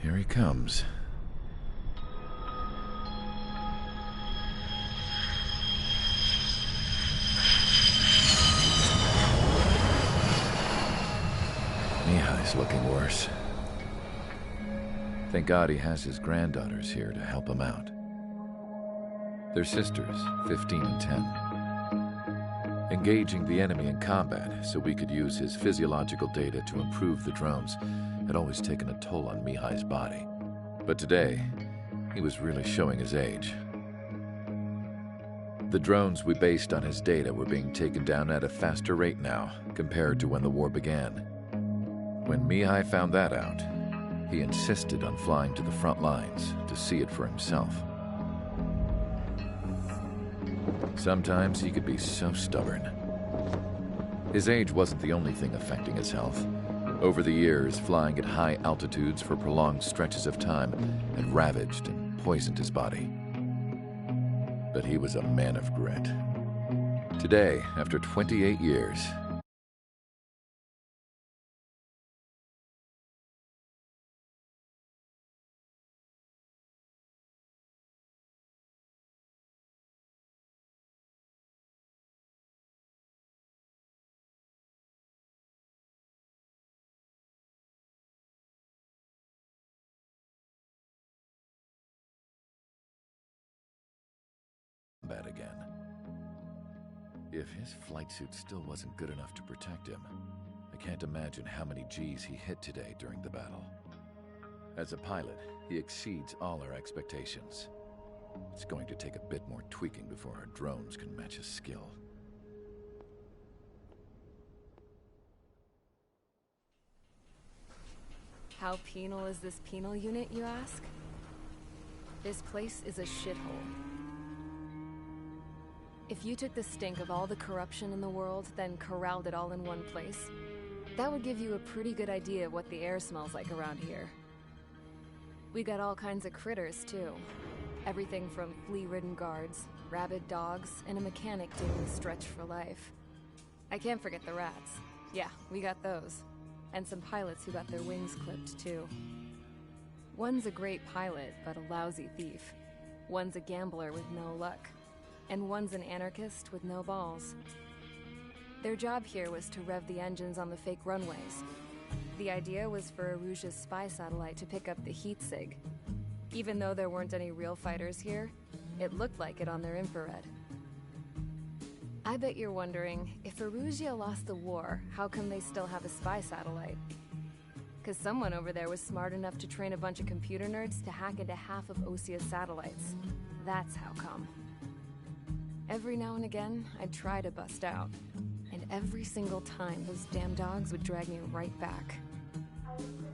Here he comes. Mihai's looking worse. Thank God he has his granddaughters here to help him out. They're sisters, 15 and 10. Engaging the enemy in combat so we could use his physiological data to improve the drones had always taken a toll on Mihai's body. But today, he was really showing his age. The drones we based on his data were being taken down at a faster rate now compared to when the war began. When Mihai found that out, he insisted on flying to the front lines to see it for himself. Sometimes he could be so stubborn. His age wasn't the only thing affecting his health. Over the years, flying at high altitudes for prolonged stretches of time had ravaged and poisoned his body. But he was a man of grit. Today, after 28 years, bad again. If his flight suit still wasn't good enough to protect him, I can't imagine how many G's he hit today during the battle. As a pilot, he exceeds all our expectations. It's going to take a bit more tweaking before our drones can match his skill. How penal is this penal unit, you ask? This place is a shithole. If you took the stink of all the corruption in the world, then corralled it all in one place, that would give you a pretty good idea of what the air smells like around here. We got all kinds of critters, too. Everything from flea-ridden guards, rabid dogs, and a mechanic doing the stretch for life. I can't forget the rats. Yeah, we got those. And some pilots who got their wings clipped, too. One's a great pilot, but a lousy thief. One's a gambler with no luck. And one's an anarchist with no balls. Their job here was to rev the engines on the fake runways. The idea was for Erusia's spy satellite to pick up the heat sig. Even though there weren't any real fighters here, it looked like it on their infrared. I bet you're wondering, if Erusia lost the war, how come they still have a spy satellite? 'Cause someone over there was smart enough to train a bunch of computer nerds to hack into half of Osia's satellites. That's how come. Every now and again, I'd try to bust out. And every single time, those damn dogs would drag me right back.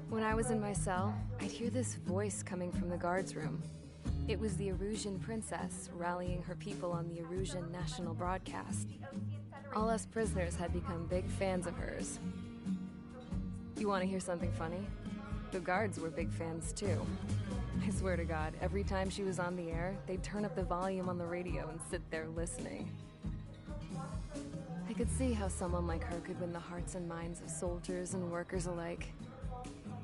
When I was in my cell, I'd hear this voice coming from the guards room. It was the Erusian princess rallying her people on the Erusian national broadcast. All us prisoners had become big fans of hers. You want to hear something funny? The guards were big fans too. I swear to God, every time she was on the air, they'd turn up the volume on the radio and sit there listening. I could see how someone like her could win the hearts and minds of soldiers and workers alike.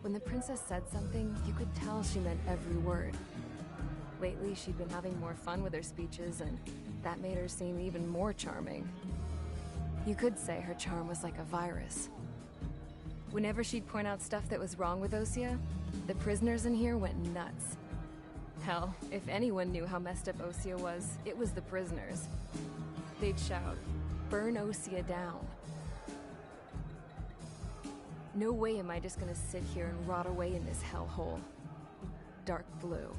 When the princess said something, you could tell she meant every word. Lately, she'd been having more fun with her speeches, and that made her seem even more charming. You could say her charm was like a virus. Whenever she'd point out stuff that was wrong with Osia, the prisoners in here went nuts. Hell, if anyone knew how messed up Osia was, it was the prisoners. They'd shout, "Burn Osia down." No way am I just gonna sit here and rot away in this hellhole. Dark blue.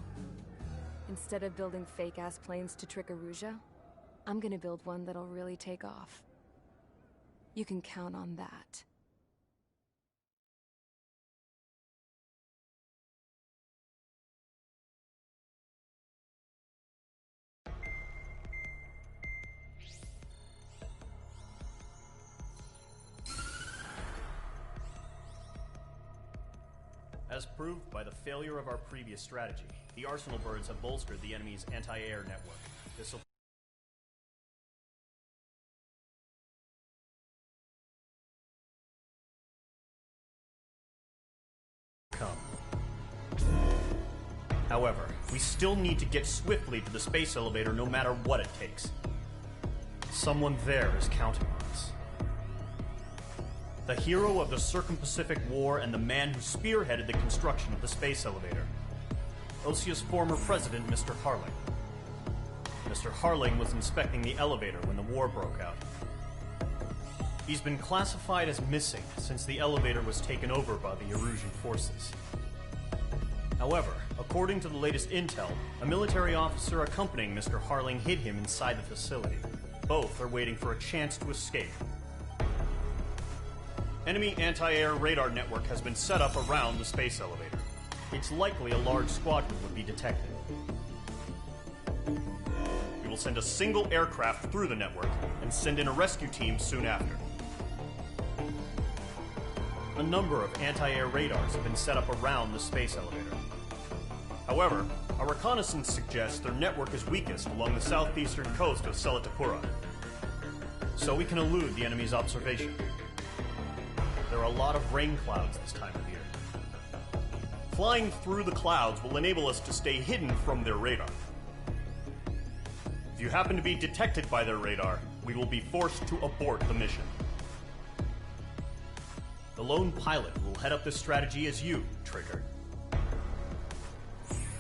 Instead of building fake-ass planes to trick Erusia, I'm gonna build one that'll really take off. You can count on that. As proved by the failure of our previous strategy, the Arsenal birds have bolstered the enemy's anti-air network. This will However, we still need to get swiftly to the space elevator no matter what it takes. Someone there is counting on us. The hero of the Circum-Pacific War and the man who spearheaded the construction of the space elevator. OSEA's former president, Mr. Harling. Mr. Harling was inspecting the elevator when the war broke out. He's been classified as missing since the elevator was taken over by the Erusian forces. However, according to the latest intel, a military officer accompanying Mr. Harling hid him inside the facility. Both are waiting for a chance to escape. Enemy anti-air radar network has been set up around the space elevator. It's likely a large squadron would be detected. We will send a single aircraft through the network and send in a rescue team soon after. A number of anti-air radars have been set up around the space elevator. However, our reconnaissance suggests their network is weakest along the southeastern coast of Selatapura, so we can elude the enemy's observation. There are a lot of rain clouds this time of year. Flying through the clouds will enable us to stay hidden from their radar. If you happen to be detected by their radar, we will be forced to abort the mission. The lone pilot will head up this strategy as you, Trigger.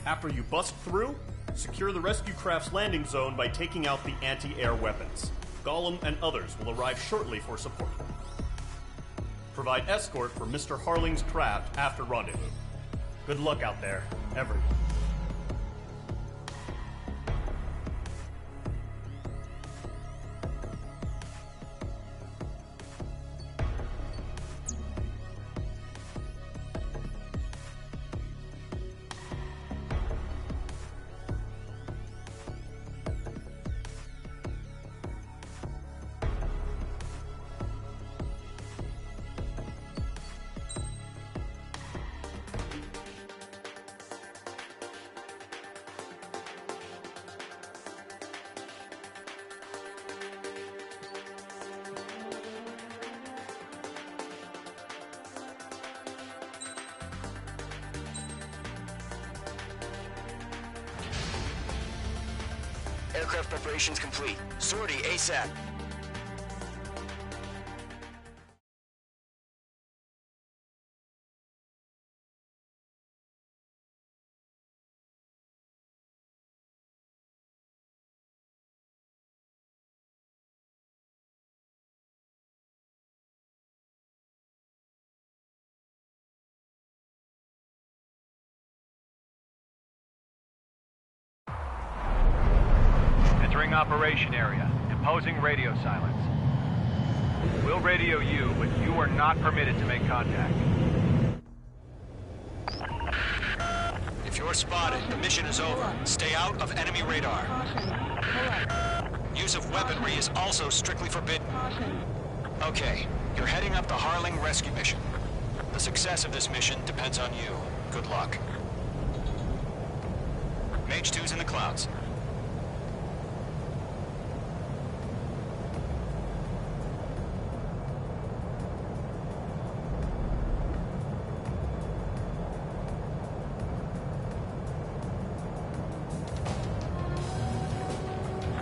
After you bust through, secure the rescue craft's landing zone by taking out the anti-air weapons. Gollum and others will arrive shortly for support. Provide escort for Mr. Harling's craft after rendezvous. Good luck out there, everyone. Aircraft preparations complete. Sortie ASAP. Entering operation area. Imposing radio silence. We'll radio you, but you are not permitted to make contact. If you're spotted, the mission is over. Stay out of enemy radar. Use of weaponry is also strictly forbidden. Okay, you're heading up the Harling rescue mission. The success of this mission depends on you. Good luck. Mage 2's in the clouds.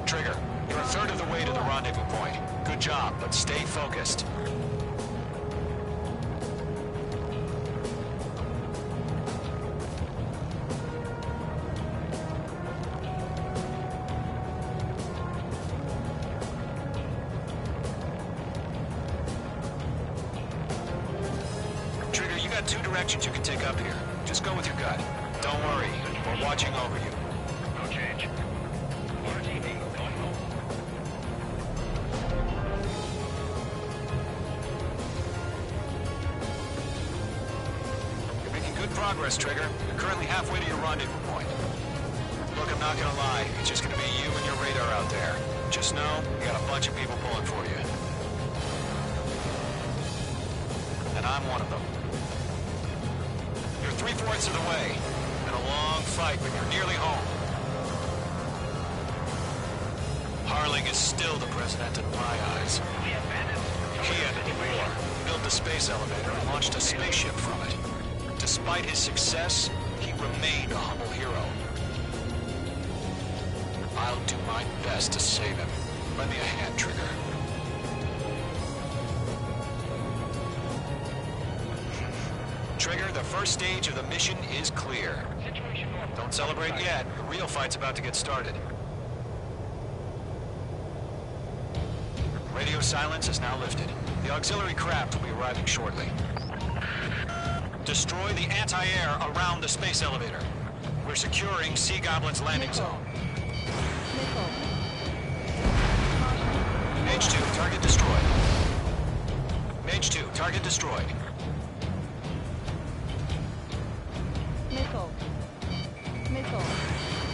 Trigger, you're a third of the way to the rendezvous point. Good job, but stay focused. Trigger, you got two directions you can take up here. Just go with your gut. Don't worry, we're watching over you. No change. You're making good progress, Trigger. You're currently halfway to your rendezvous point. Look, I'm not gonna lie. It's just gonna be you and your radar out there. Just know, you got a bunch of people pulling for you. And I'm one of them. You're 3/4 of the way. Been a long fight, but you're nearly home. Harling is still the president in my eyes. He ended the war, built the space elevator, and launched a spaceship from it. Despite his success, he remained a humble hero. I'll do my best to save him. Lend me a hand, Trigger. Trigger, the first stage of the mission is clear. Don't celebrate yet. The real fight's about to get started. Radio silence is now lifted. The auxiliary craft will be arriving shortly. Destroy the anti-air around the space elevator. We're securing Sea Goblin's landing zone. Mage 2, target destroyed. Mage 2, target destroyed.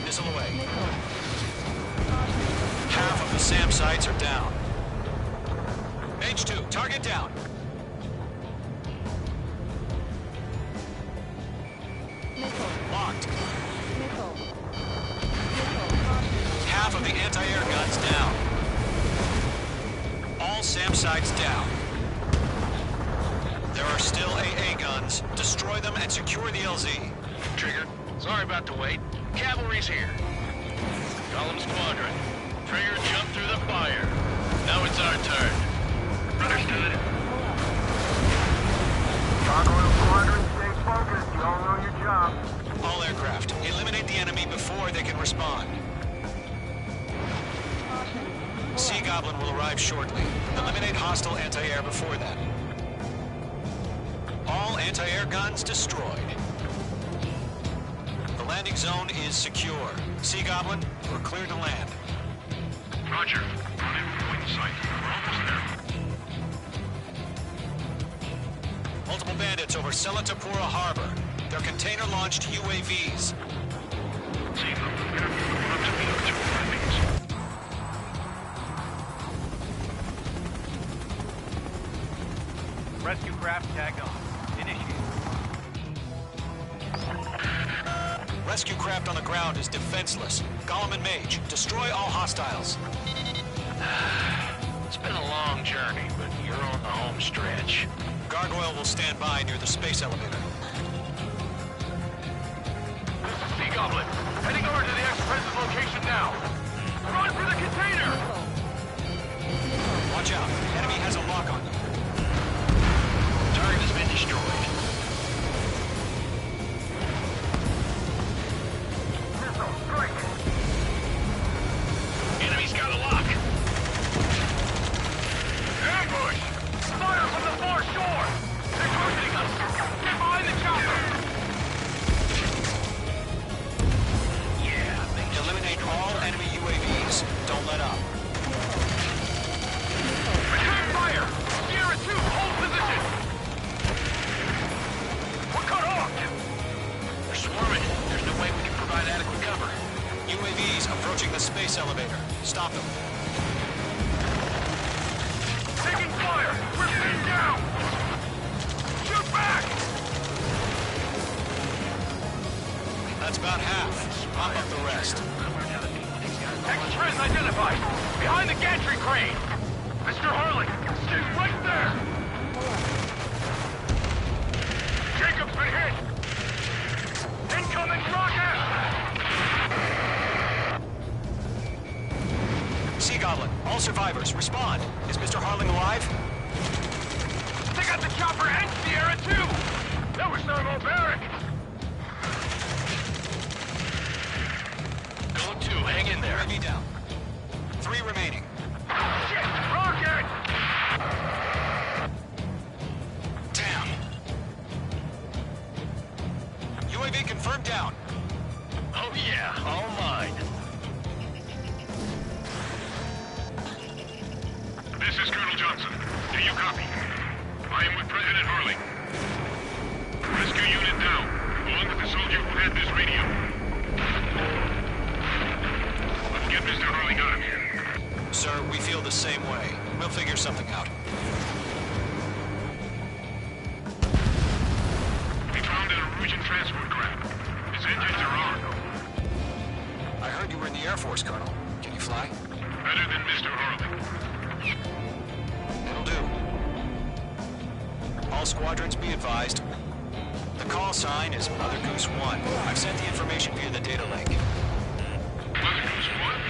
Missile away. Half of the SAM sites are down. Mage 2, target down. Locked. Half of the anti-air guns down. All SAM sites down. There are still AA guns. Destroy them and secure the LZ. Trigger, sorry about the wait. Cavalry's here. Column Squadron. Trigger jumped through the fire. Now it's our turn. Understood. Gargoyle Squadron, stay focused. You all know your job. All aircraft, eliminate the enemy before they can respond. Sea Goblin will arrive shortly. Eliminate hostile anti-air before that. All anti-air guns destroyed. The landing zone is secure. Sea Goblin, we're clear to land. Roger. Run in from wing sight. We're almost there. Multiple bandits over Selatapura Harbor. They're container-launched UAVs. See them. Up to me with 2 landings. Rescue craft tagged on. Initiate. Rescue craft on the ground is defenseless. Gollum and Mage, destroy all hostiles. It's been a long journey, but you're on the home stretch. Gargoyle will stand by near the space elevator. Sea Goblin, heading over to the Express's location now. Run for the container! Watch out. Enemy has a lock on you. Target has been destroyed. Missile, strike! Enemy's got a lock. Ambush! Fire from the far shore! They're targeting us! Get behind the chopper! Yeah, Eliminate all enemy UAVs. Don't let up. return fire! Sierra 2, hold position! We're cut off! They're swarming. There's no way we can provide adequate cover. UAVs approaching the space elevator. Stop them. Taking fire! We're pinned down! Shoot back! That's about half. Mop up the rest. Express identified! Behind the gantry crane! Mr. Harley, stay right there! Jacob's been hit! Incoming rocket! Sea Goblin, all survivors, respond. Is Mr. Harling alive? They got the chopper and Sierra too! That was thermobaric! Go 2, hang in there. UAV down. 3 remaining. Shit! Rocket! Damn. UAV confirmed down. Oh yeah, all mine. This is Colonel Johnson. Do you copy? I am with President Harling. Rescue unit down, along with the soldier who had this radio. Let's get Mr. Harling out of here. Sir, we feel the same way. We'll figure something out. We found an Norwegian transport craft. His engines are on. I heard you were in the Air Force, Colonel. Can you fly? Better than Mr. Harling. It'll do. All squadrons be advised. The call sign is Mother Goose 1. I've sent the information via the data link. Mother Goose 1?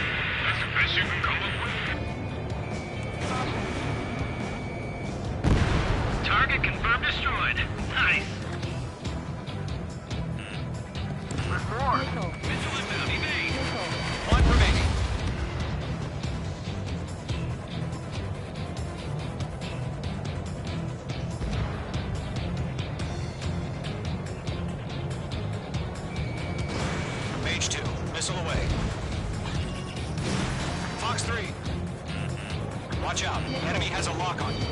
Goose 3. Watch out. Enemy has a lock on you.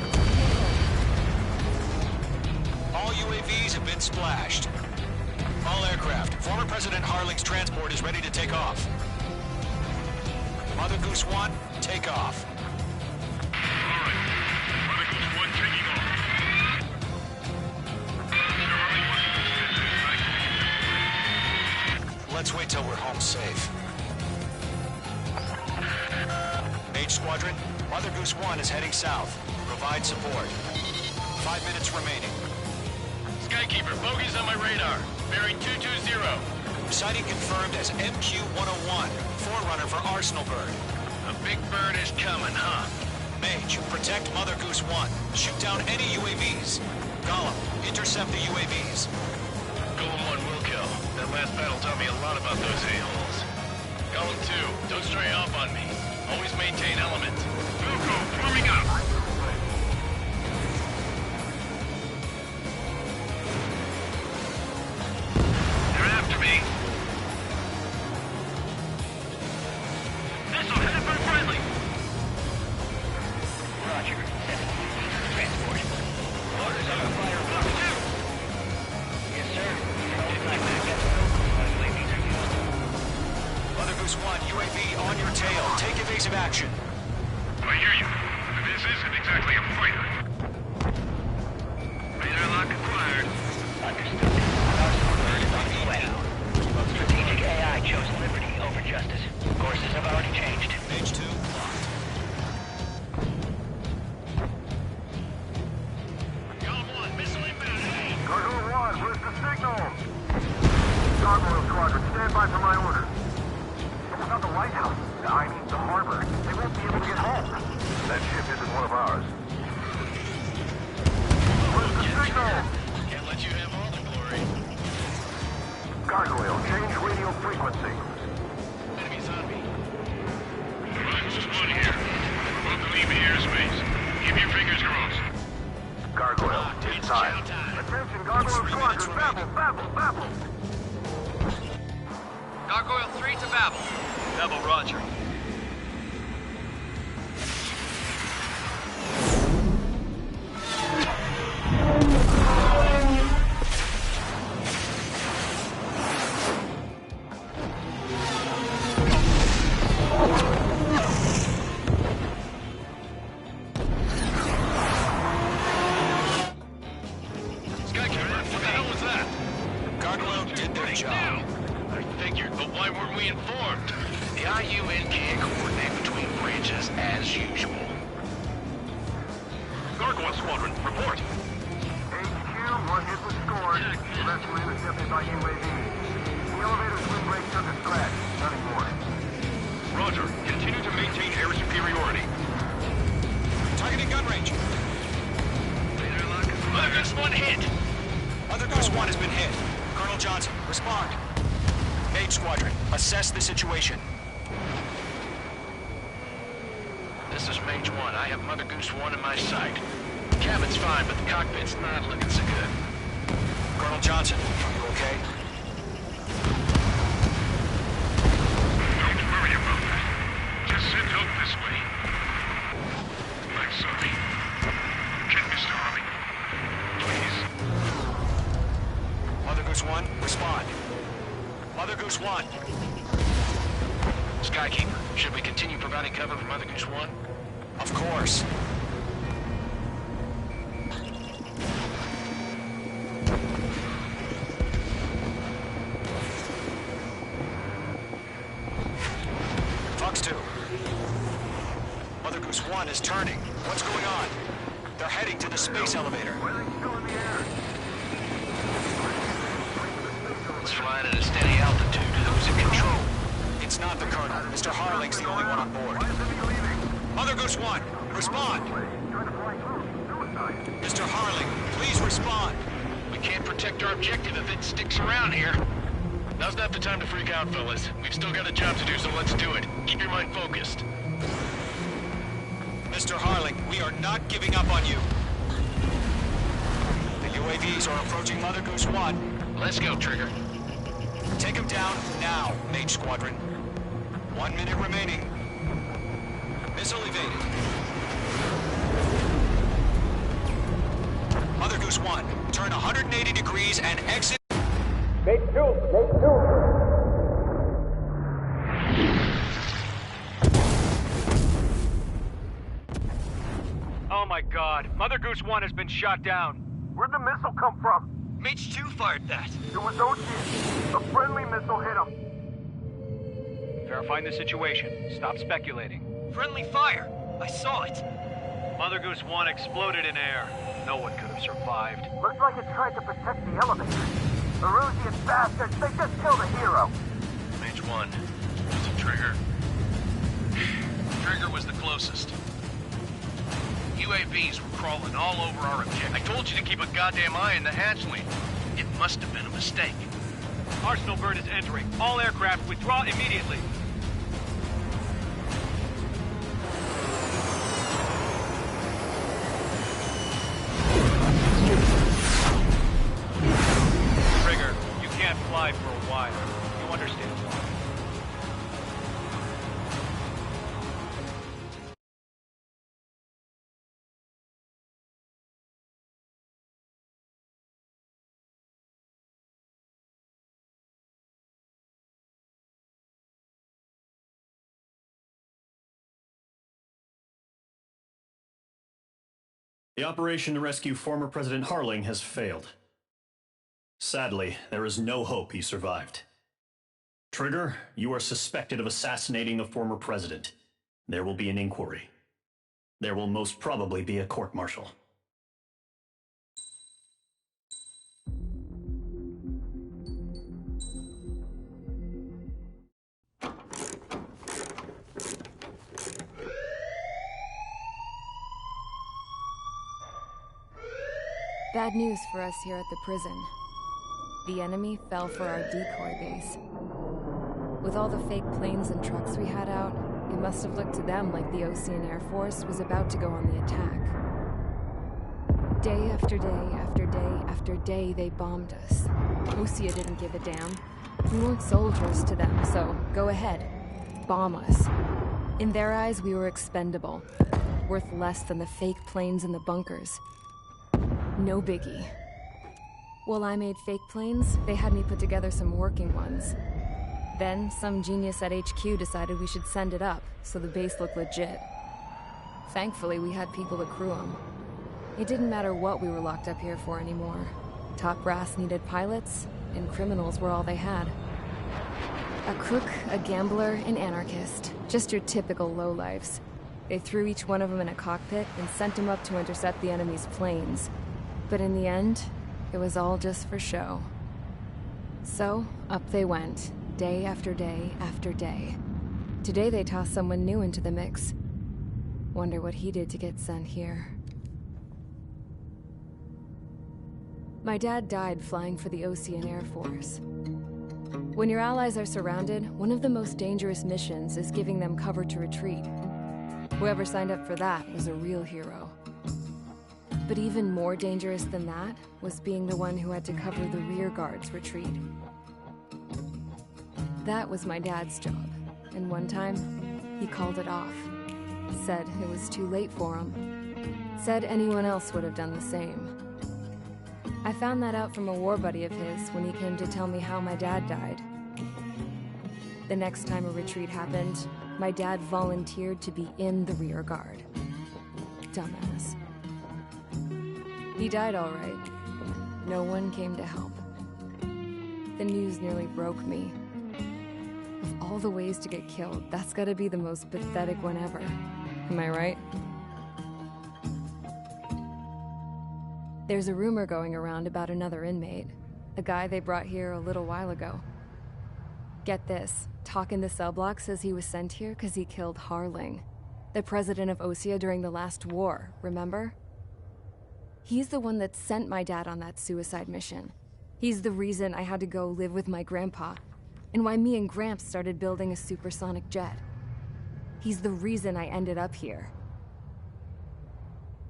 All UAVs have been splashed. All aircraft. Former President Harling's transport is ready to take off. Mother Goose 1, take off. Alright. Mother Goose 1 taking off. Mr. Harley wants to Let's wait till we're home safe. Mage Squadron, Mother Goose 1 is heading south. Provide support. 5 minutes remaining. Skykeeper, bogey's on my radar. Bearing 220. Sighting confirmed as MQ-101, forerunner for Arsenal Bird. A big bird is coming, huh? Mage, protect Mother Goose 1. Shoot down any UAVs. Gollum, intercept the UAVs. Golem 1 will kill. That last battle taught me a lot about those a-holes. Golem 2, don't stray off on me. Always maintain element. Wilco, forming up. They're after me. Missile headed for friendly. Roger. Transport. Orders on fire. Block 2. Yes, sir. Mother Goose 1, UAV on your tail. Take evasive action. I hear you. This isn't exactly a fighter. Radar lock acquired. Understood. Arsenal Bird is on its way. Strategic AI chose liberty over justice. Courses have already changed. Mage 2, locked. Golem 1, missile inbound. Hey! Gargoyle 1, where's the signal? Gargoyle Squadron, stand by for my orders. What about the lighthouse? I mean, the harbor. They won't be able to get home. That ship isn't one of ours. Where's the signal? Can't let you have all the glory. Gargoyle, change radio frequency. Enemies on me. This is one here. We're about to leave the airspace. Keep your fingers crossed. Gargoyle, it's time. Attention, Gargoyle Squadron, babble, babble, babble. Gargoyle 3 to Babel. Babel, roger. Skykeeper, what the hell was that? Gargoyle did their job. I figured, but why weren't we informed? The IUN can't coordinate between branches as usual. Gargoyle Squadron, report. HQ, one hit was scored. Successfully intercepted by UAV. The elevator's windbreak took a scratch. Nothing more. Roger. Continue to maintain air superiority. Targeting gun range. Mother Goose 1 hit! Mother Goose 1 has been hit. Colonel Johnson, respond. Mage Squadron, assess the situation. This is Mage 1. I have Mother Goose 1 in my sight. The cabin's fine, but the cockpit's not looking so good. Colonel Johnson, are you okay? Don't worry about that. Just send help this way. I'm sorry. Get Mr. Harley. Please. Mother Goose 1, respond. Mother Goose 1. Skykeeper, should we continue providing cover for Mother Goose 1? Of course. Fox 2. Mother Goose 1 is turning. What's going on? They're heading to the space elevator. It's flying at a steady altitude. Who's in control? It's not the Colonel. Mr. Harling's the only one on board. Mother Goose 1, respond. Mr. Harling, please respond. We can't protect our objective if it sticks around here. Now's not the time to freak out, fellas. We've still got a job to do, so let's do it. Keep your mind focused. Mr. Harling, we are not giving up on you. The UAVs are approaching Mother Goose 1. Let's go, Trigger. Take him down now, Mage Squadron. 1 minute remaining. turn 180 degrees and exit... Oh my god, Mother Goose 1 has been shot down. Where'd the missile come from? Mage 2 fired that. It was Ocean. A friendly missile hit him. Verifying the situation. Stop speculating. Friendly fire. I saw it. Mother Goose 1 exploded in air. No one could have survived. Looks like it tried to protect the elevator. The Erusian bastards, they just killed a hero. Mage 1. Was it Trigger? Trigger was the closest. UAVs were crawling all over our objective. I told you to keep a goddamn eye on the hatchling. It must have been a mistake. Arsenal bird is entering. All aircraft withdraw immediately. Trigger, you can't fly for a while. You understand why. The operation to rescue former President Harling has failed. Sadly, there is no hope he survived. Trigger, you are suspected of assassinating the former president. There will be an inquiry. There will most probably be a court-martial. Bad news for us here at the prison. The enemy fell for our decoy base. With all the fake planes and trucks we had out, it must have looked to them like the Ocean Air Force was about to go on the attack. Day after day after day after day, they bombed us. Osea didn't give a damn. We weren't soldiers to them, so go ahead. Bomb us. In their eyes, we were expendable. Worth less than the fake planes in the bunkers. No biggie. While I made fake planes, they had me put together some working ones. Then, some genius at HQ decided we should send it up, so the base looked legit. Thankfully, we had people to crew them. It didn't matter what we were locked up here for anymore. Top brass needed pilots, and criminals were all they had. A crook, a gambler, an anarchist. Just your typical lowlifes. They threw each one of them in a cockpit and sent them up to intercept the enemy's planes. But in the end, it was all just for show. So, up they went, day after day after day. Today they tossed someone new into the mix. Wonder what he did to get sent here. My dad died flying for the Ocean Air Force. When your allies are surrounded, one of the most dangerous missions is giving them cover to retreat. Whoever signed up for that was a real hero. But even more dangerous than that was being the one who had to cover the rear guard's retreat. That was my dad's job, and one time, he called it off. Said it was too late for him. Said anyone else would have done the same. I found that out from a war buddy of his when he came to tell me how my dad died. The next time a retreat happened, my dad volunteered to be in the rear guard. Dumbass. He died all right. No one came to help. The news nearly broke me. Of all the ways to get killed, that's gotta be the most pathetic one ever. Am I right? There's a rumor going around about another inmate. A guy they brought here a little while ago. Get this, talk in the cell block says he was sent here because he killed Harling, the president of Osea during the last war, remember? He's the one that sent my dad on that suicide mission. He's the reason I had to go live with my grandpa, and why me and Gramps started building a supersonic jet. He's the reason I ended up here.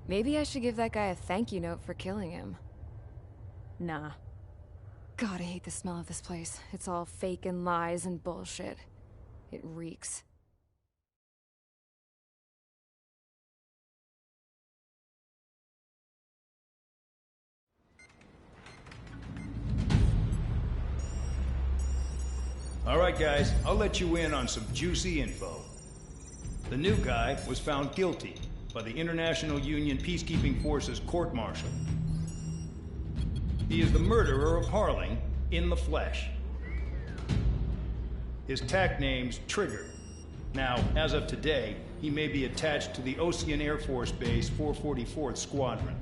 Maybe I should give that guy a thank you note for killing him. Nah. God, I hate the smell of this place. It's all fake and lies and bullshit. It reeks. All right, guys, I'll let you in on some juicy info. The new guy was found guilty by the International Union Peacekeeping Forces court-martial. He is the murderer of Harling in the flesh. His TAC name's Trigger. Now, as of today, he may be attached to the Ocean Air Force Base 444th Squadron.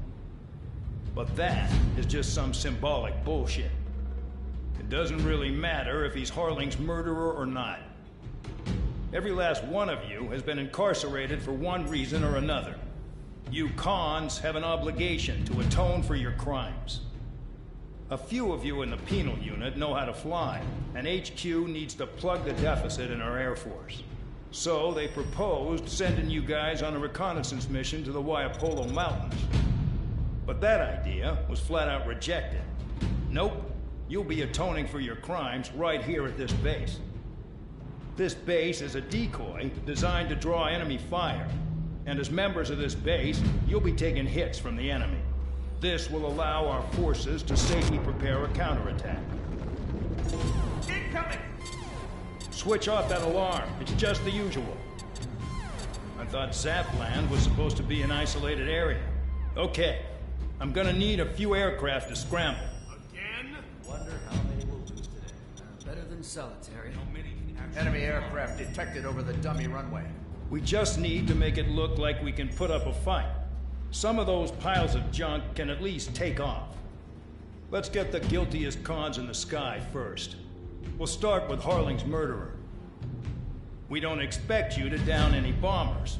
But that is just some symbolic bullshit. It doesn't really matter if he's Harling's murderer or not. Every last one of you has been incarcerated for one reason or another. You cons have an obligation to atone for your crimes. A few of you in the penal unit know how to fly, and HQ needs to plug the deficit in our Air Force. So they proposed sending you guys on a reconnaissance mission to the Waiapolo Mountains. But that idea was flat out rejected. Nope, you'll be atoning for your crimes right here at this base. This base is a decoy designed to draw enemy fire. And as members of this base, you'll be taking hits from the enemy. This will allow our forces to safely prepare a counterattack. Incoming! Switch off that alarm. It's just the usual. I thought Zapland was supposed to be an isolated area. Okay, I'm gonna need a few aircraft to scramble. Again? Wonder how many we'll lose today. Better than solitary. Enemy aircraft detected over the dummy runway. We just need to make it look like we can put up a fight. Some of those piles of junk can at least take off. Let's get the guiltiest cons in the sky first. We'll start with Harling's murderer. We don't expect you to down any bombers.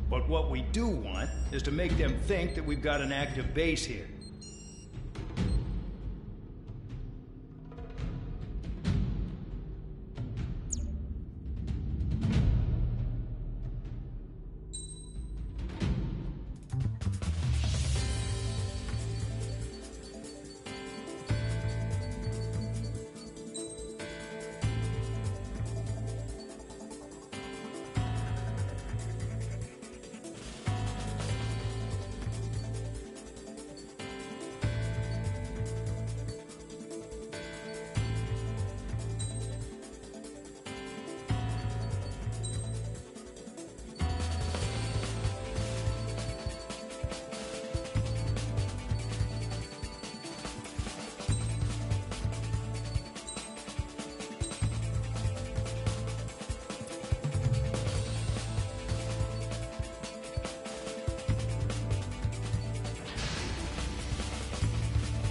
But what we do want is to make them think that we've got an active base here.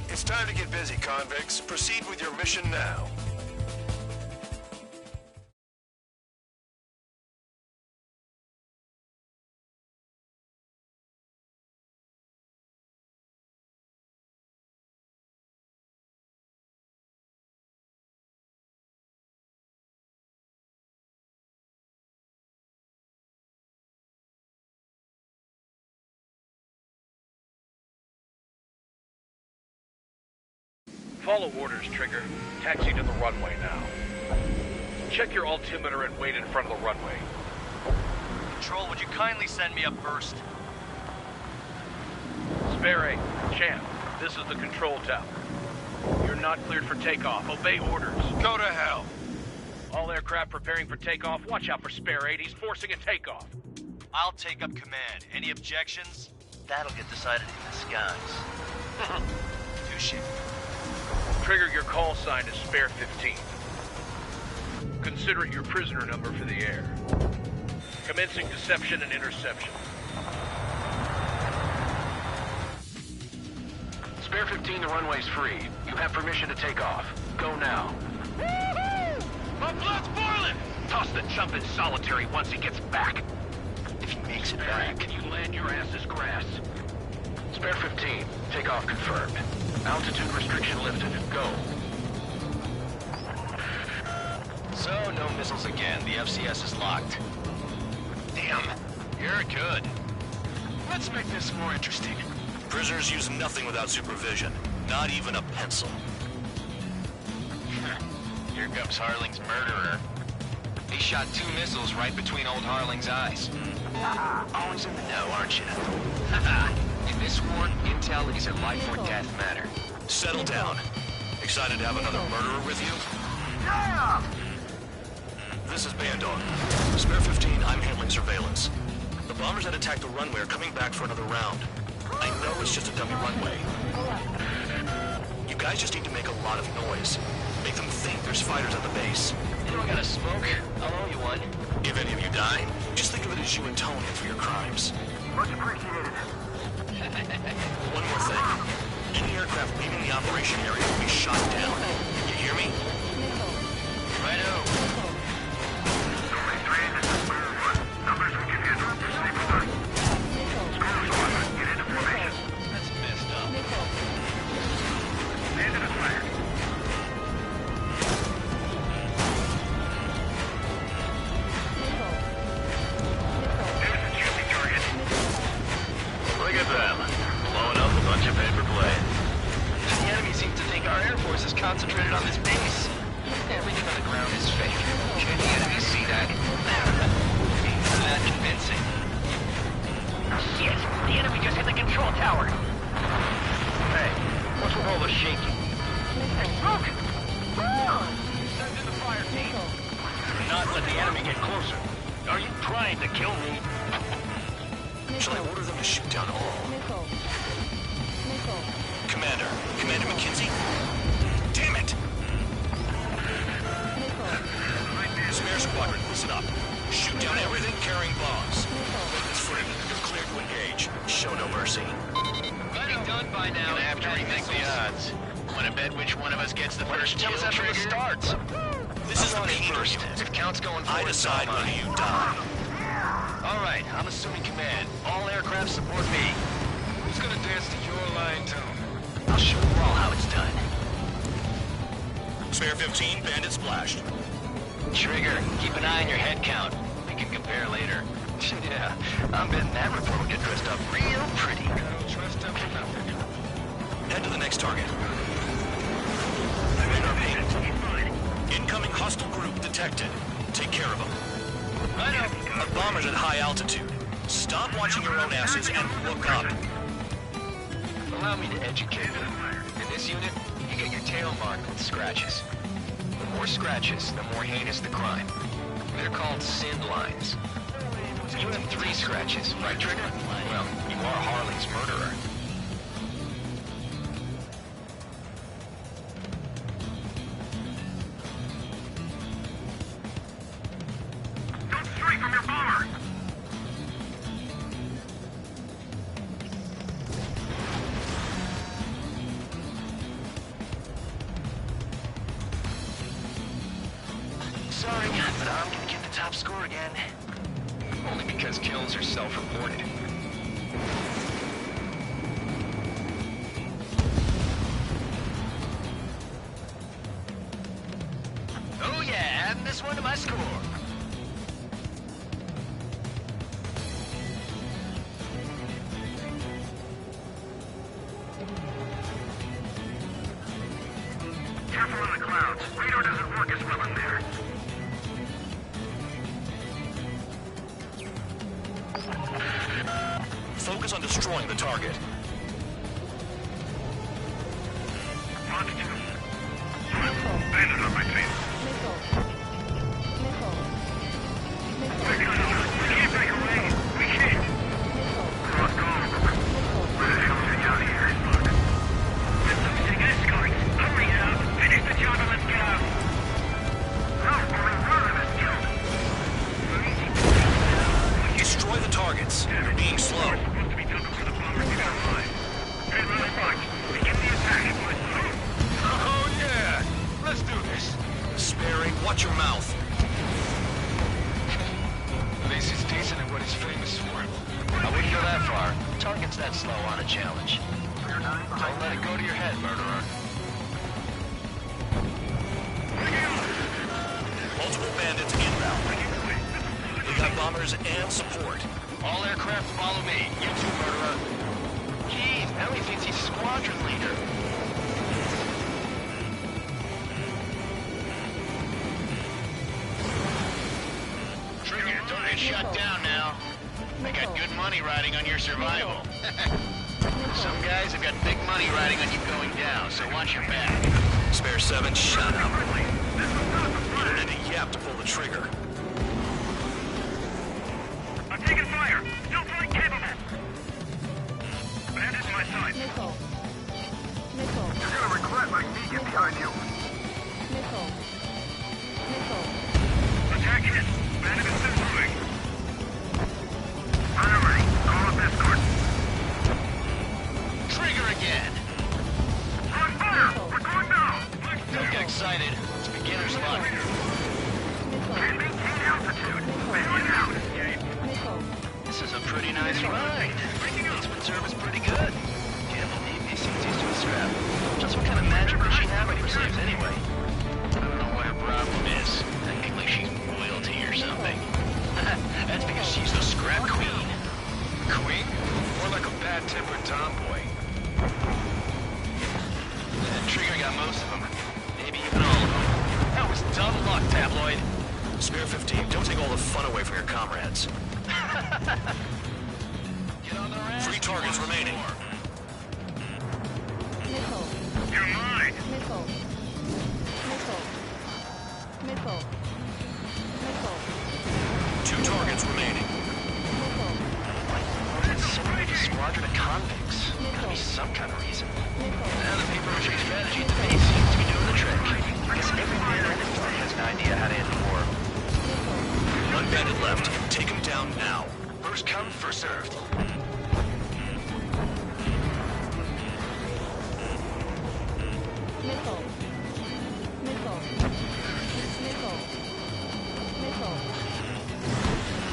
It's time to get busy, convicts. Proceed with your mission now. Follow orders, Trigger. Taxi to the runway now. Check your altimeter and wait in front of the runway. Control, would you kindly send me up first? Spare 8, Champ, this is the control tower. You're not cleared for takeoff. Obey orders. Go to hell. All aircraft preparing for takeoff. Watch out for Spare 8. He's forcing a takeoff. I'll take up command. Any objections? That'll get decided in the skies. Touche. Trigger, your call sign is Spare 15. Consider it your prisoner number for the air. Commencing deception and interception. Spare 15, the runway's free. You have permission to take off. Go now. Woohoo! My blood's boiling! Toss the chump in solitary once he gets back. If he makes it back, Can you land your ass's grass? Spare 15, takeoff confirmed. Altitude restriction lifted. Go. So, no missiles again. The FCS is locked. Damn, you're good. Let's make this more interesting. Prisoners use nothing without supervision. Not even a pencil. Here comes Harling's murderer. He shot 2 missiles right between old Harling's eyes. Always in the know, aren't you? In this war, intel is a life or death matter. Settle down. Excited to have another murderer with you? Yeah! This is Bandog. Spare 15, I'm handling surveillance. The bombers that attacked the runway are coming back for another round. I know it's just a dummy runway. You guys just need to make a lot of noise. Make them think there's fighters at the base. Anyone got a smoke? I'll owe you one. If any of you die, just think of it as you atone for your crimes. Much appreciated. One more thing. Any aircraft leaving the operation area will be shot down. You hear me? Righto. Numbers we can handle. Stay with us. Squad, get into formation. That's messed up. Bandit is fired. There's a juicy target. Look at them. Blowing up a bunch of paper planes. The enemy seems to think our Air Force is concentrated on this base. Everything on the ground is fake. Can the enemy see that? Not convincing. Shit! The enemy just hit the control tower. Hey, what's with all the shaking? Look! Send in the fire team. Do not let the enemy get closer. Are you trying to kill me? Shall I order them to shoot down all? Commander McKenzie? Damn it! Spare Squadron, listen up. Shoot down everything carrying bombs. Weapons free. You're clear to engage. Show no mercy. Be done by now. Gonna have to rethink the odds. Wanna bet which one of us gets the first kill after the trigger? starts. This is the First. first. If count's going I forward, decide it's all whether mine. you die. All right, I'm assuming command. All aircraft support me. Who's gonna dance to your line tune? I'll show you all how it's done. Spare 15, bandit splashed. Trigger, keep an eye on your head count. We can compare later. Yeah, I'm betting that report will get dressed up real pretty. Dressed up for nothing. Head to the next target. Incoming hostile group detected. Take care of them. A bomber's at high altitude. Stop watching your own asses and look up. Allow me to educate you. In this unit, you get your tail marked with scratches. The more scratches, the more heinous the crime. They're called sin lines. You have 3 scratches, right, Trigger? Well, you are Harley's murderer. Don't stray from your bomber! Sorry, but I'm gonna get the top score again. Only because kills are self-reported. Oh yeah, adding this one to my score. Careful on the clouds. Radar doesn't work as well in there. Focus on destroying the target. Bandit on my feet. We can't break away. We can't. Cross call. Where the hell is he out here? We're losing escorts. Hurry up. Finish the job and let's get out. No, only one of us killed. Destroy the targets. You're being slow. Supposed to be token for the bombers you got mine. Hey, run it back. Begin the attack. Oh yeah! Let's do this. Sperry, watch your mouth. This is decent at what he's famous for. I wouldn't go that far. Target's that slow on a challenge. Don't let it go to your head, murderer. Multiple bandits inbound. We got bombers and support. All aircraft follow me. You too, murderer. Keith, now he thinks he's squadron leader. Trigger, don't get shut down now. I got good money riding on your survival. Some guys have got big money riding on you going down, so watch your back. Spare 7, shut up. You don't need to yell. have to pull the trigger. I'm taking fire! Still flight capable! Bandit in my sight! Nickel. You're gonna regret letting me get behind you! Nickel. Attack hit! Bandit is still moving! Priority! Call up escort! Trigger again! On fire! We're going now! Don't get excited. It's beginner's luck. Can't maintain altitude! Bailing out! This is a pretty nice ride. Policeman service pretty good. Can't believe he seems used to a strap. Just what kind of magic does she have up her sleeves anyway? I don't know what her problem is. Technically she's royalty or something. That's because she's the scrap queen. Queen? More like a bad-tempered tomboy. Trigger got most of them. Maybe even all of them. That was dumb luck, Tabloid. Spare 15, don't take all the fun away from your comrades. Get on their ass. 3 targets remaining. Nickel. You're mine! Nickel. 2 targets remaining. Someone with a squadron of convicts. Gotta be some kind of reason. Now the paper-mache strategy at the base seems to be doing the trick. I guess every man on the front has an idea how to end the war. One bandit left. Take him down now. First come, first served.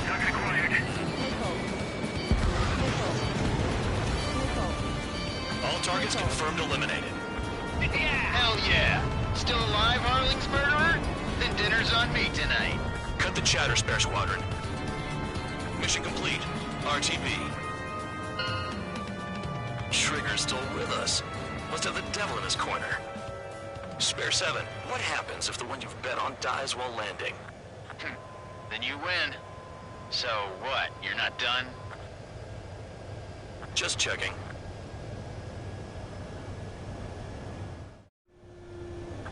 Target acquired! All targets confirmed eliminated. Hell yeah! Still alive, Harling's murderer? Then dinner's on me tonight. Cut the chatter, Spare Squadron. Mission complete. RTB. Trigger's still with us. Must have the devil in his corner. Spare 7, what happens if the one you've bet on dies while landing? Then you win. So what, you're not done? Just checking.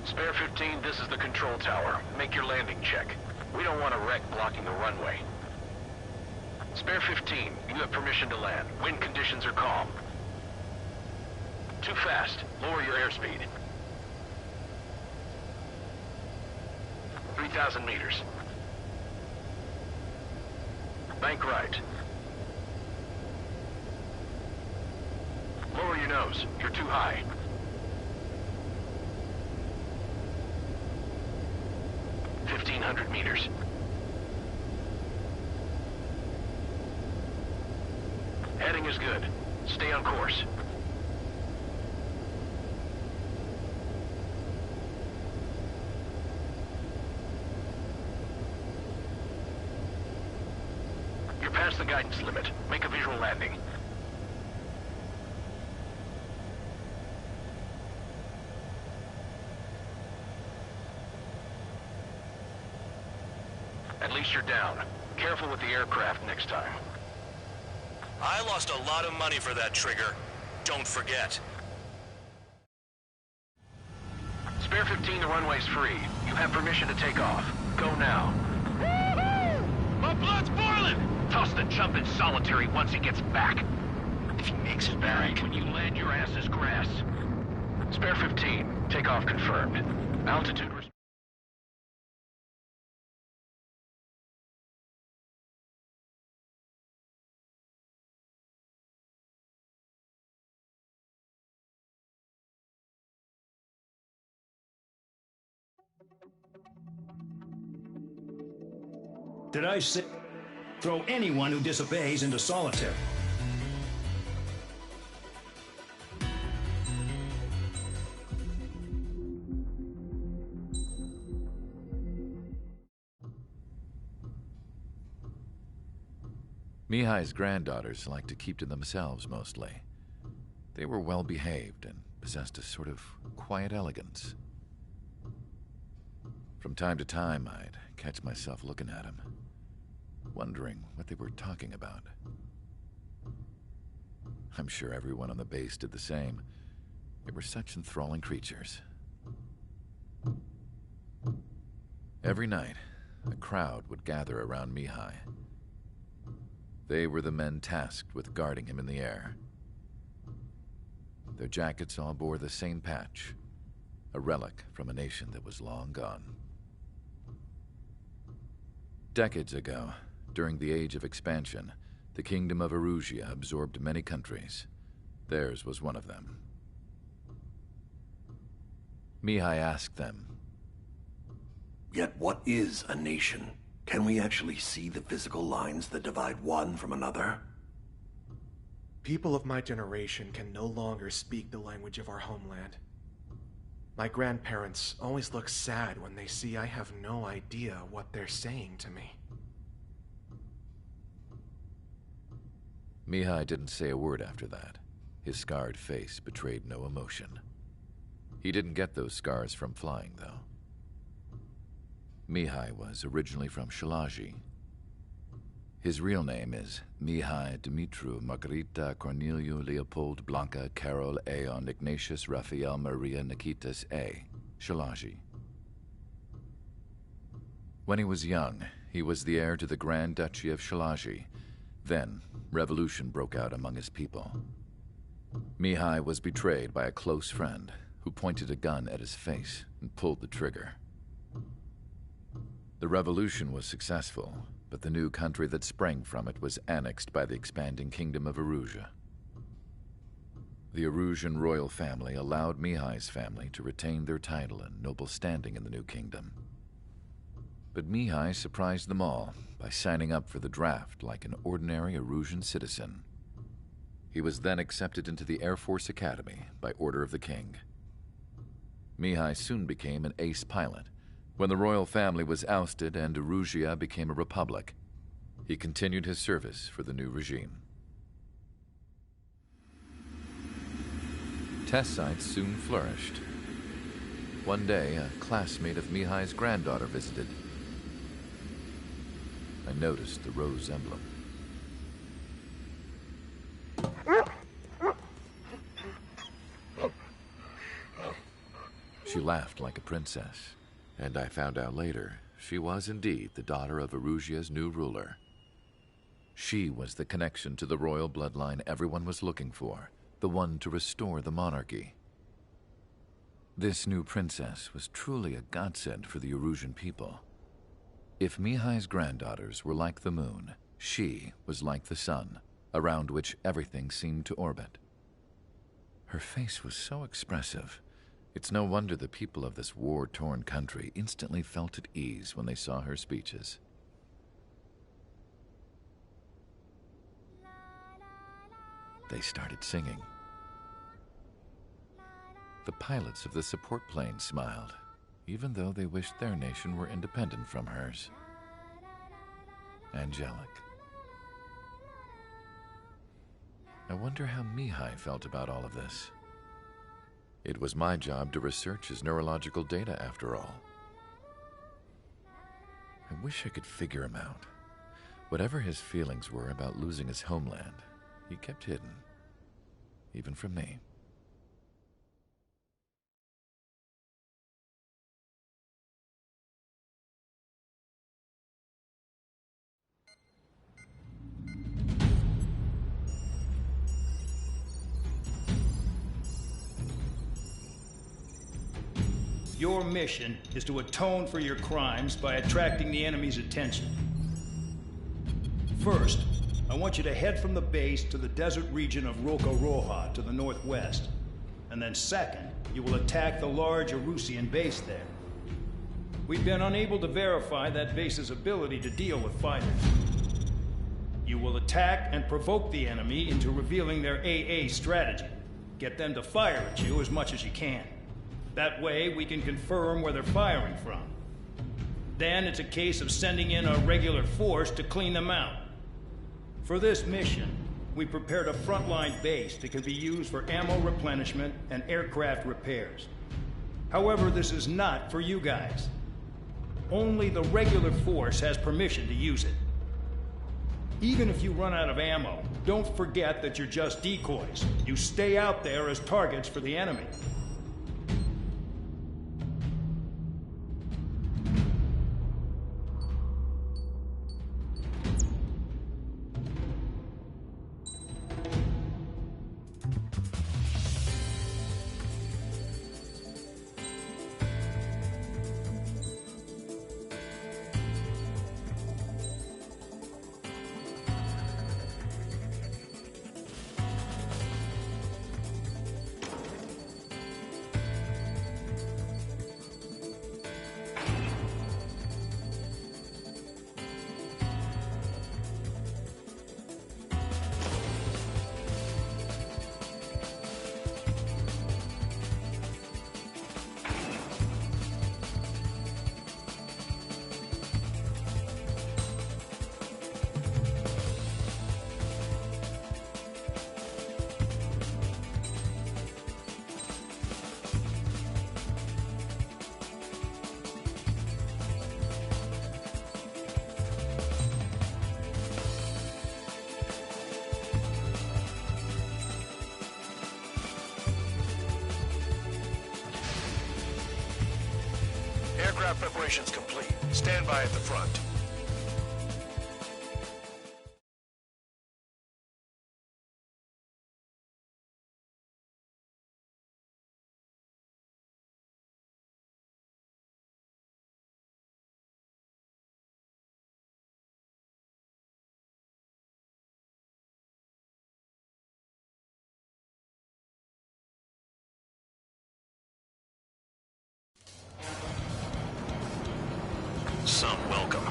Spare 15, this is the control tower. Make your landing check. We don't want a wreck blocking the runway. Spare 15, you have permission to land. Wind conditions are calm. Too fast. Lower your airspeed. 3,000 meters. Bank right. Lower your nose. You're too high. .500 meters. Heading is good. Stay on course. You're past the guidance limit. Make a visual landing. At least you're down. Careful with the aircraft next time. I lost a lot of money for that trigger. Don't forget. Spare 15, the runway's free. You have permission to take off. Go now. My blood's boiling! Toss the chump in solitary once he gets back. If he makes it back. When you land, your ass is grass. Spare 15, takeoff confirmed. Altitude... Did I say throw anyone who disobeys into solitary? Mihai's granddaughters liked to keep to themselves mostly. They were well behaved and possessed a sort of quiet elegance. From time to time, I'd catch myself looking at them, wondering what they were talking about. I'm sure everyone on the base did the same. They were such enthralling creatures. Every night, a crowd would gather around Mihai. They were the men tasked with guarding him in the air. Their jackets all bore the same patch, a relic from a nation that was long gone. Decades ago, during the Age of Expansion, the Kingdom of Erusia absorbed many countries. Theirs was one of them. Mihai asked them, "Yet what is a nation? Can we actually see the physical lines that divide one from another?" People of my generation can no longer speak the language of our homeland. My grandparents always look sad when they see I have no idea what they're saying to me. Mihai didn't say a word after that. His scarred face betrayed no emotion. He didn't get those scars from flying, though. Mihai was originally from Shalaji. His real name is Mihai Dumitru Margarita Corneliu Leopold Blanca Carol Aeon Ignatius Raphael Maria Nikitas A. Shalaji. When he was young, he was the heir to the Grand Duchy of Shalaji. Then, revolution broke out among his people. Mihai was betrayed by a close friend who pointed a gun at his face and pulled the trigger. The revolution was successful, but the new country that sprang from it was annexed by the expanding Kingdom of Erusia. The Erusian royal family allowed Mihai's family to retain their title and noble standing in the new kingdom. But Mihai surprised them all by signing up for the draft like an ordinary Erusian citizen. He was then accepted into the Air Force Academy by order of the king. Mihai soon became an ace pilot. When the royal family was ousted and Erusia became a republic, he continued his service for the new regime. Test sites soon flourished. One day, a classmate of Mihai's granddaughter visited. I noticed the rose emblem. She laughed like a princess, and I found out later she was indeed the daughter of Erusia's new ruler. She was the connection to the royal bloodline everyone was looking for, the one to restore the monarchy. This new princess was truly a godsend for the Erusian people. If Mihai's granddaughters were like the moon, she was like the sun, around which everything seemed to orbit. Her face was so expressive. It's no wonder the people of this war-torn country instantly felt at ease when they saw her speeches. They started singing. The pilots of the support plane smiled, even though they wished their nation were independent from hers. Angelic. I wonder how Mihai felt about all of this. It was my job to research his neurological data, after all. I wish I could figure him out. Whatever his feelings were about losing his homeland, he kept hidden, even from me. Your mission is to atone for your crimes by attracting the enemy's attention. First, I want you to head from the base to the desert region of Rocaroja to the northwest. And then second, you will attack the large Erusian base there. We've been unable to verify that base's ability to deal with fighters. You will attack and provoke the enemy into revealing their AA strategy. Get them to fire at you as much as you can. That way, we can confirm where they're firing from. Then it's a case of sending in a regular force to clean them out. For this mission, we prepared a frontline base that can be used for ammo replenishment and aircraft repairs. However, this is not for you guys. Only the regular force has permission to use it. Even if you run out of ammo, don't forget that you're just decoys. You stay out there as targets for the enemy. mission's complete. Stand by at the front. Some welcome.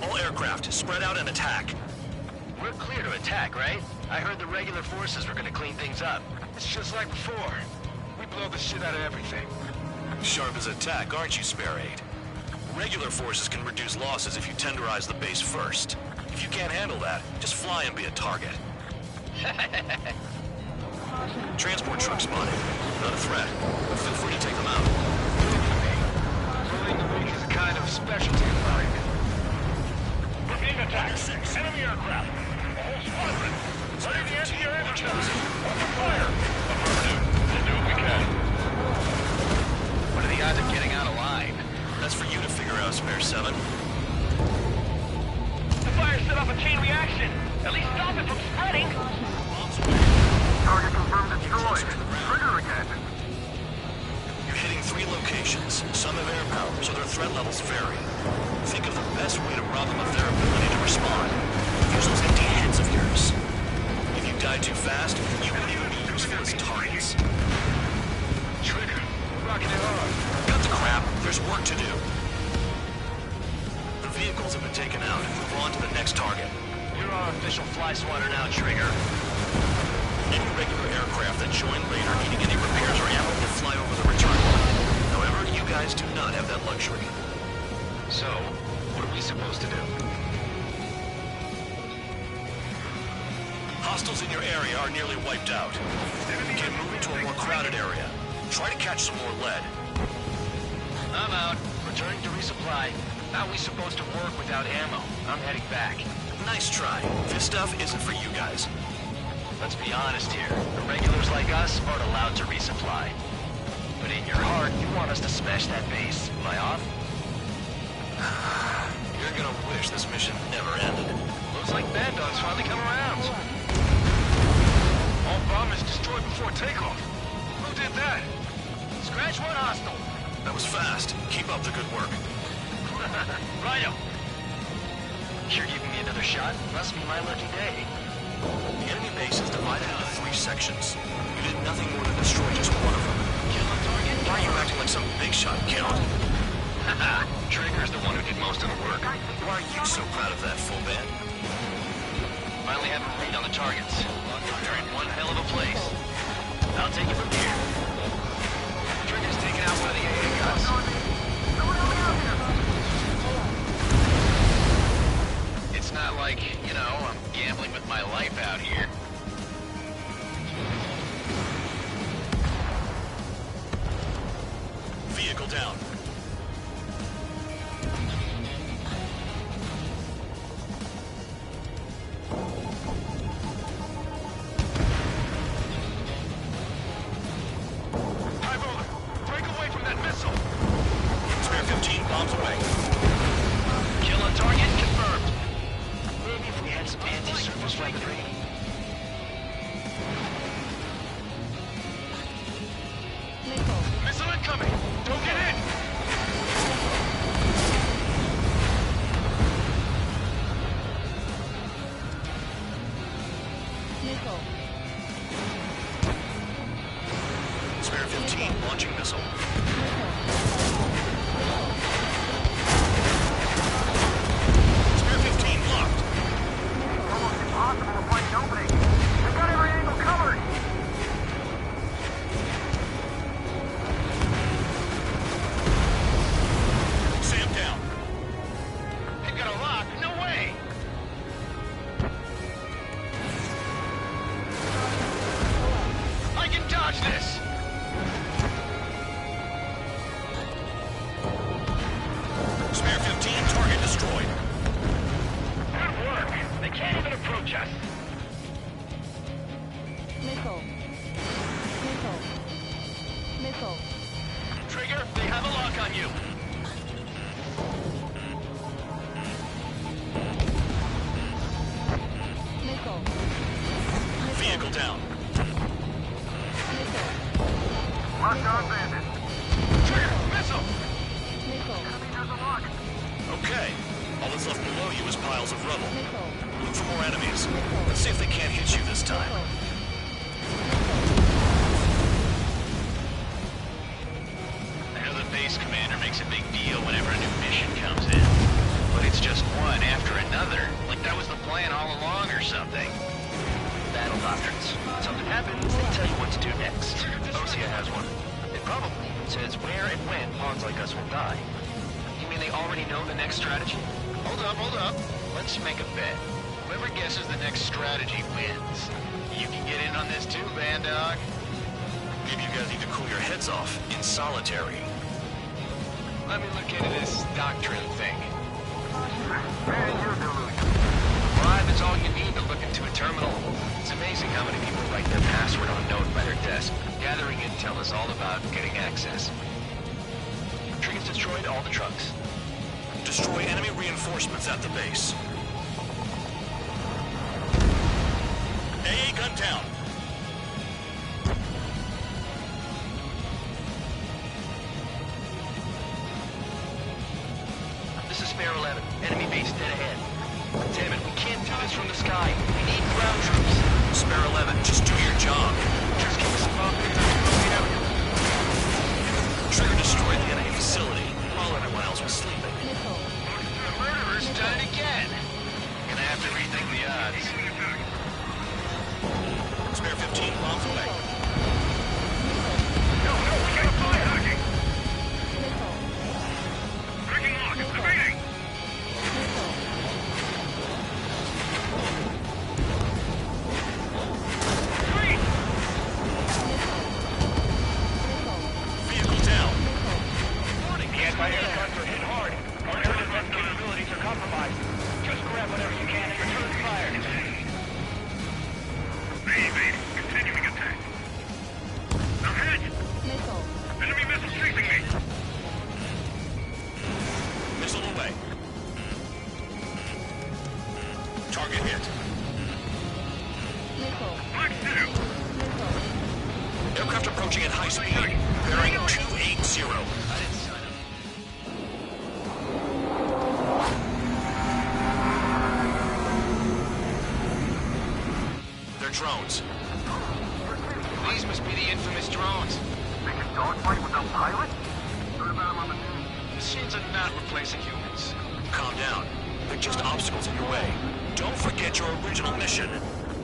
All aircraft, spread out and attack. We're clear to attack, right? I heard the regular forces were gonna clean things up. It's just like before. We blow the shit out of everything. Sharp as attack, aren't you, Spare 8? Regular forces can reduce losses if you tenderize the base first. If you can't handle that, just fly and be a target. Transport truck spotted. Not a threat. Feel free to take them out. Rolling the rig is a kind of specialty of mine. We're being attacked. Enemy aircraft. A whole squadron. Ready to enter your engines. Open fire. Affirmative. We'll do what we can. What are the odds of getting out alive? That's for you to figure out, Spare 7. The fire set off a chain reaction. At least stop it from spreading. Target confirmed destroyed. Trigger again. You're hitting 3 locations. Some have air power, so their threat levels vary. Think of the best way to rob them of their ability to respond. Use those empty heads of yours. If you die too fast, you won't even be useful as targets. Trigger, rocking it hard. Cut the crap. There's work to do. The vehicles have been taken out. Move on to the next target. You're our official fly swatter now, Trigger. Any regular aircraft that join later needing any repairs or ammo will fly over the return line. However, you guys do not have that luxury. So, what are we supposed to do? Hostiles in your area are nearly wiped out. Get moving to a more crowded area. Try to catch some more lead. I'm out. Returning to resupply. How are we supposed to work without ammo? I'm heading back. Nice try. This stuff isn't for you guys. Let's be honest here. The regulars like us aren't allowed to resupply. But in your heart, you want us to smash that base. Am I off? You're gonna wish this mission never ended. Looks like Bad Dog's finally come around. All bombers destroyed before takeoff. Who did that? Scratch one hostile. That was fast. Keep up the good work. Righto. You're giving me another shot? Must be my lucky day. The enemy base is divided into 3 sections. You did nothing more than destroy just one of them. Kill a target? Why are you acting like some big shot, Count? Haha, Trigger's the one who did most of the work. Why are you so proud of that, full band? Finally have a read on the targets. They're in one hell of a place. I'll take it from here. Trigger's taking out one of the AA guys. It's not like, you know, I'm gambling with my life out here. Vehicle down. High roller, break away from that missile. Spare 15 bombs away. Kill on target confirmed. Maybe if we had some anti-surface weaponry. Missile incoming! Don't get in! Spare 15 launching missile. Spare 15 locked. Almost impossible to find an opening. We've got every angle covered. Sam down. You've got a lock? No way! I can dodge this! Spare 15 target destroyed. Good work! They can't even approach us! Missile. Missile. Missile. Trigger, they have a lock on you. down. Locked on bandit. Trigger, missile! Enemy has a lock. Okay. All that's left below you is piles of rubble. Look for more enemies. Let's see if they can't hit you this time. I know the base commander makes a big deal whenever a new mission comes in. But it's just one after another. Like that was the plan all along or something. Battle doctrines. Something happens, they tell you what to do next. Osea has one. It probably says where and when pawns like us will die. You mean they already know the next strategy? Hold up. Let's make a bet. Whoever guesses the next strategy wins. You can get in on this too, Bandog. Maybe you guys need to cool your heads off in solitary. Let me look into this doctrine thing. Man, you're delusional. Live is all you need to look into a terminal. It's amazing how many people write their password on a note by their desk. Gathering intel is all about getting access. Trigger's destroyed all the trucks. Destroy enemy reinforcements at the base. AA gun down. This is Spare 11. Enemy base dead ahead. Damn it, we can't do this from the sky. We need ground troops. Spare 11, just do your job. Just keep us above. Trigger destroyed the enemy facility while everyone else was sleeping. The murderer's done it again. Gonna have to rethink the odds. Spare 15 bombs away. No, we gotta fly hacking. Breaking lock, it's evading. Vehicle down. Warning, the anti-aircraft are hit hard. Our air defense capabilities are compromised. Just grab whatever you can and return fire. Evading, continuing attack. Ahead! Enemy missile chasing me. Missile away. Target hit. Mark 2. Aircraft approaching at high speed. Bearing 280. I didn't sign up. They're drones. These must be the infamous drones. They can dogfight without pilot? Heard about them on the news. Machines are not replacing humans. Calm down. They're just obstacles in your way. Don't forget your original mission.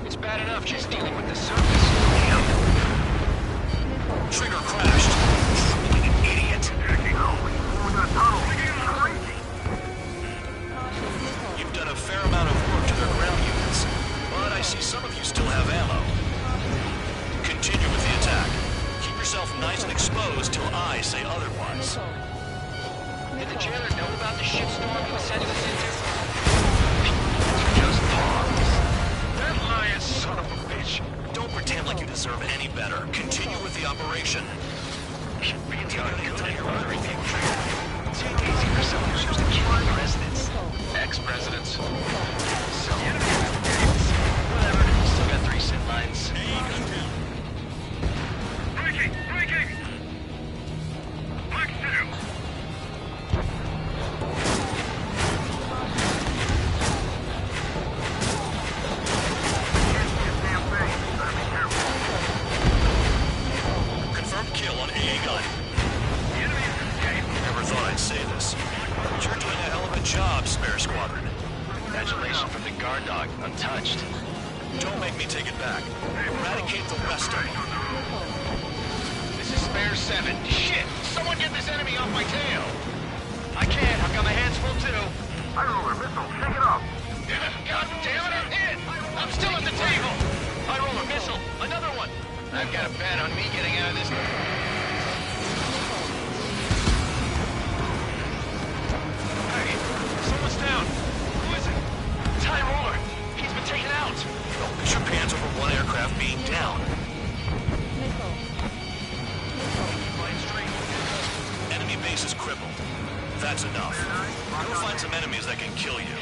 It's bad enough just dealing with the surface. Trigger crashed. Truly an idiot. Jackie, no. We're in a tunnel. Crazy. You've done a fair amount of work to their ground units, but I see some of you still have ammo. Continue with the attack. Keep yourself nice and exposed till I say otherwise. Did the jailer know about the shitstorm he was sending us into? Just pawns. That lying son of a bitch. Don't pretend like you deserve any better. Continue with the operation. We should really ought to consider everything. It's too easy for someone who's used to killing presidents. Ex-presidents. So, whatever. Still got 3 sin lines. Breaking! Mark 2. Confirmed kill on AA gun. Never thought I'd say this, but you're doing a hell of a job, Spare Squadron. Congratulations from the guard dog, untouched. Don't make me take it back. Eradicate the rest of them. This is Spare 7. Shit! Someone get this enemy off my tail! I can't. I've got my hands full too. I roll a missile. Shake it off. God damn it, I'm hit! I'm still at the table! I roll a missile. Another one. I've got a bet on me getting out of this. Hey, someone's down. Who is it? Ty Roller. He's been taken out. Don't put your pants over one aircraft being down. Enemy base is crippled. That's enough. Go find some enemies that can kill you.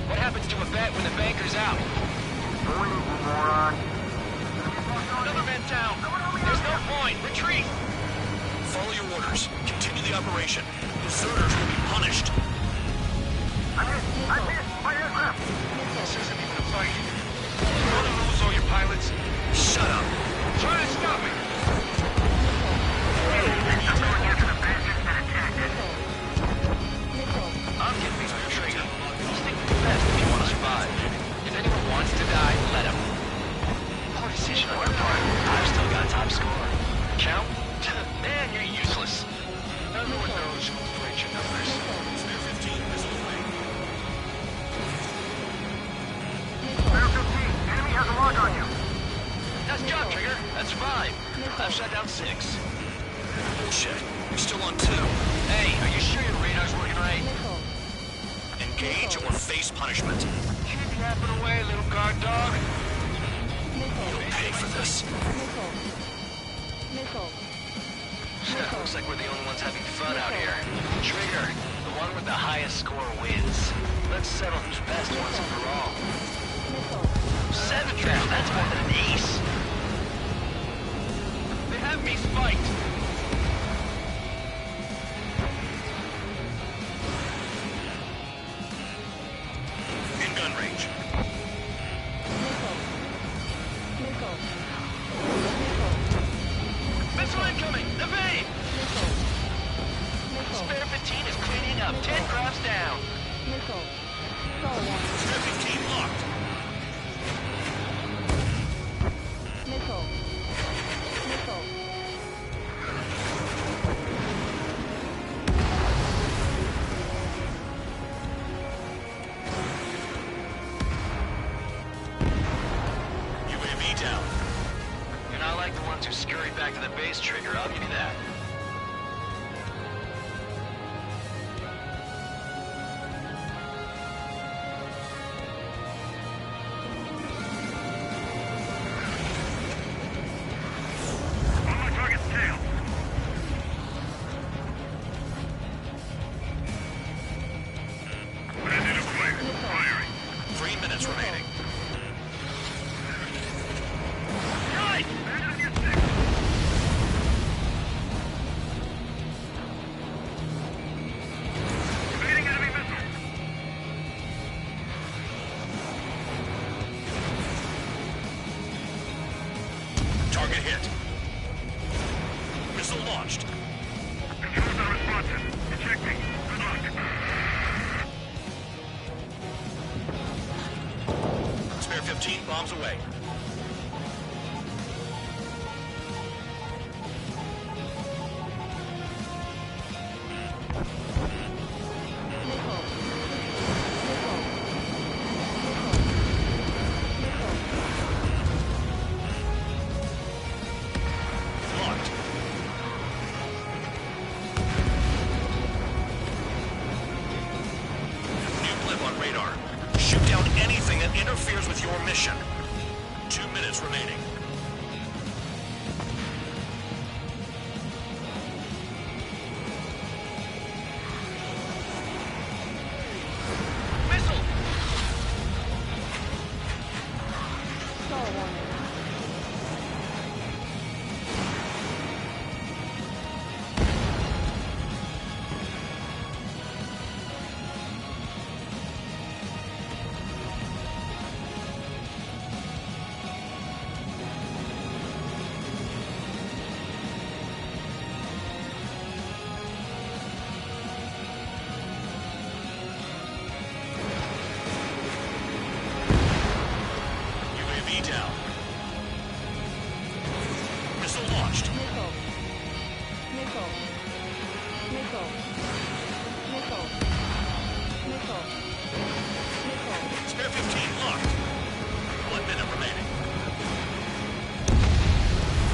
What happens to a bet when the banker's out? Go easy, moron. Another man down. There's no point. Retreat. Follow your orders. Continue the operation. Deserters will be punished. I'm hit. My aircraft. This isn't even a fight. You want to lose all your pilots? Shut up. Try to stop me. I'm getting me some trigger. Stick to the best if you want to survive. If anyone wants to die, let him. Poor decision on your part. I've still got top score. Count? Man, you're useless. Everyone knows who played your numbers. Spare 15 missile away. Spare 15. Enemy has a lock on you. Nice job, Trigger. That's 5. I've shot down 6. Bullshit. You're still on 2. Hey, are you sure your radar's working right? Engage or face punishment. Keep yapping away, little guard dog. You'll pay for this. Looks like we're the only ones having fun out here. Trigger, the one with the highest score wins. Let's settle who's best once and for all. 7 now, that's more than an ace. They have me spiked. In gun range. Missile incoming! Evade! Spare 15 is cleaning up. 10 crafts down. Spare 15 locked. UAV down. You're not like the ones who scurried back to the base, Trigger. I'll give you that. On my target's tail. Bandit acquired. Firing. 3 minutes remaining. Right! Bandit on your 6. Evading enemy missile. Target hit. Missile launched. Controls are responsive. Ejecting. Good luck. Spare 15 bombs away. Locked. New blip on radar. Shoot down anything that interferes with your mission. 2 minutes remaining. Missile! UAV down. Missile launched. Spare 15 locked. 1 minute remaining.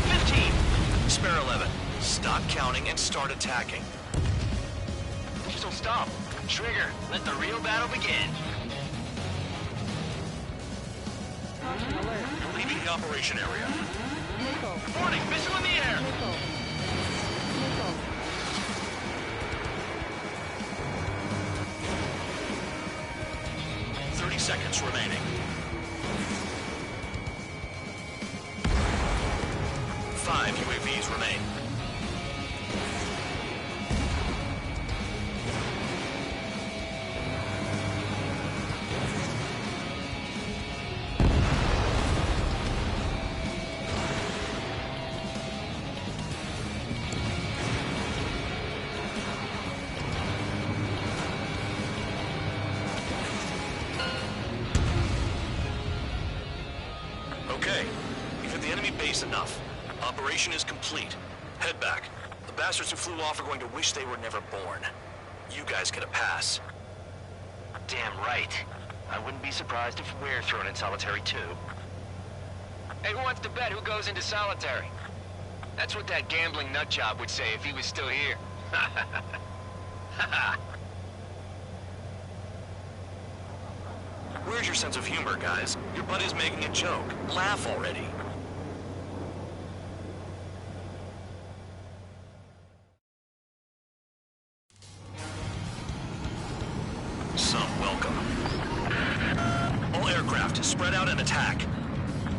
15! Spare 11. Stop counting and start attacking. So stop. Trigger, let the real battle begin. You're leaving the operation area. Warning, missile in the air! 30 seconds remaining. 5 UAVs remain. Okay, you've hit the enemy base enough. Operation is complete. Head back. The bastards who flew off are going to wish they were never born. You guys get a pass. Damn right. I wouldn't be surprised if we're thrown in solitary too. Hey, who wants to bet who goes into solitary? That's what that gambling nutjob would say if he was still here. Where's your sense of humor, guys? Your buddy's making a joke. Laugh already. Some welcome. All aircraft, spread out and attack.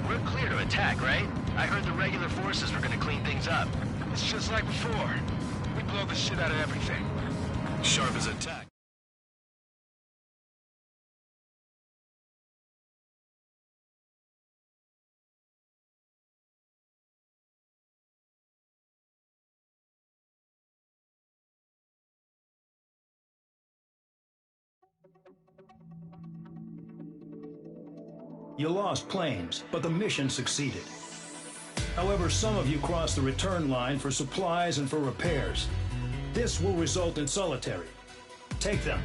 We're clear to attack, right? I heard the regular forces were gonna clean things up. It's just like before. We blow the shit out of everything. Sharp as a tack. You lost planes, but the mission succeeded. However, some of you crossed the return line for supplies and for repairs. This will result in solitary. Take them.